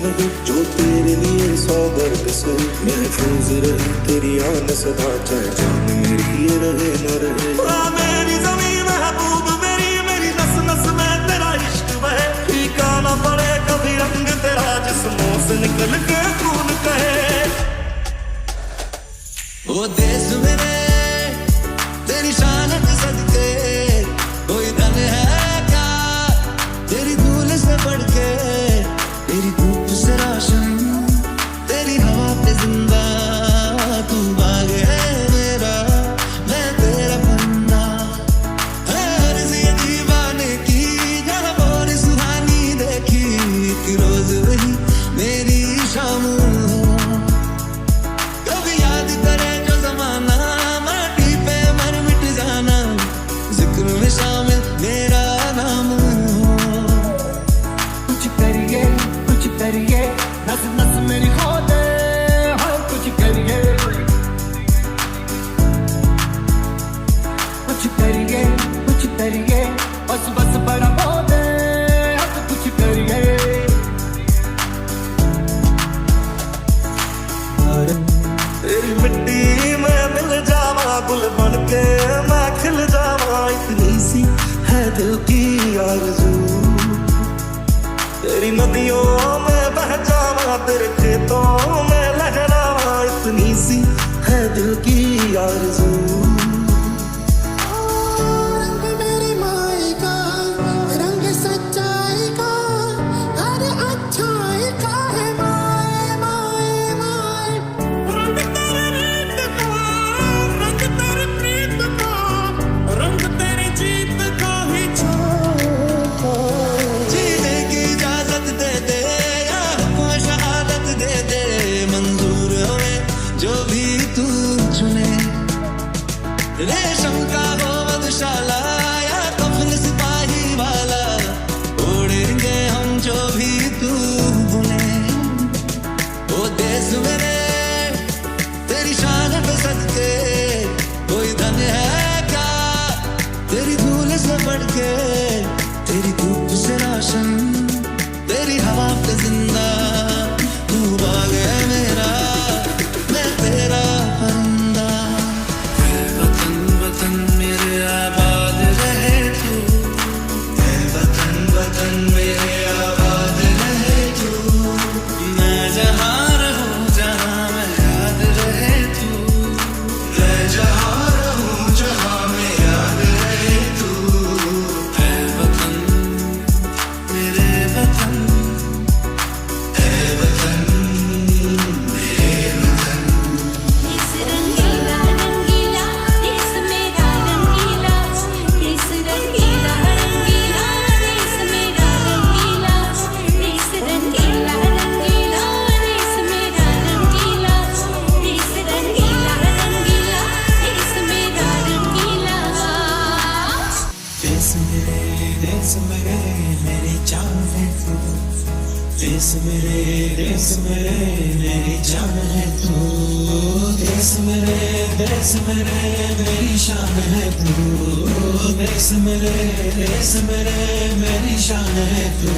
नहीं जो तेरे लिए 100 दर्द से महफूज रहे तेरी आन सदा, चाहे जान मेरी ये रहे न रहे। मेरी ज़मीं महबूब मेरी, मेरी नस नस में तेरा इश्क बहे, फीका ना पड़े कभी रंग तेरा जिस्मों से निकल के खून कहे। ओ देश मेरे तेरी शान के सदके, कोई धन है क्या तेरी धूल से बढ़ के, तेरी धूप से रोशन तेरी हवा पे जिंदा, तू बाग है मेरा मैं तेरा बंदा। हर ये दीवाने की जहाँ और सुहानी देखी, एक रोज वही मेरी शाम हो। कभी याद करे जो जमाना माटी पे मर मिट जाना, जिक्र में शामिल मेरा नाम हो। कुछ करिए नस नस मेरी खो दे, हाँ कुछ करिए बस बस बड़ा खो दे, हाँ कुछ करिए। तेरी मिट्टी में मिल जावा, गुल बन के मैं खिल जावा, इतनी सी है दिल की आरज़ू। तेरी नदियों में बह जावा, तेरे खेतों में लहरावा, इतनी सी है दिल की आरज़ू। रेशम का हो मधुशाला या कफन सिपाही वाला, ओढ़ेंगे हम जो भी तू बुने। ओ देश मेरे तेरी शान पे सदके, कोई धन है क्या तेरी धूल से बढ़ के, तेरी धूप से रोशन तेरी हवा पे जिंदा, तू बाग है मेरा मैं तेरा परिंदा। वतन मेरे आबाद रहे तू, वतन मेरे आबाद रहे तू, मैं जहाँ रहूँ जहाँ मैं याद रहे तू, मैं जहाँ रहूँ जहाँ मैं याद रहे तू। है वतन मेरे वतन, है वतन मेरे वतन। इस रंगीला रंगीला देश मेरा रंगीला, इस रंगीला रंगीला देश मेरा रंगीला, इस रंगीला रंगीला देश मेरा रंगीला, इस रंगीला रंगीला देश मेरा रंगीला। देश मेरे मेरी जान है तू, देश मेरे मेरी जान है तू, देश मेरे मेरी शान है तू, देश मेरे मेरी शान है तू।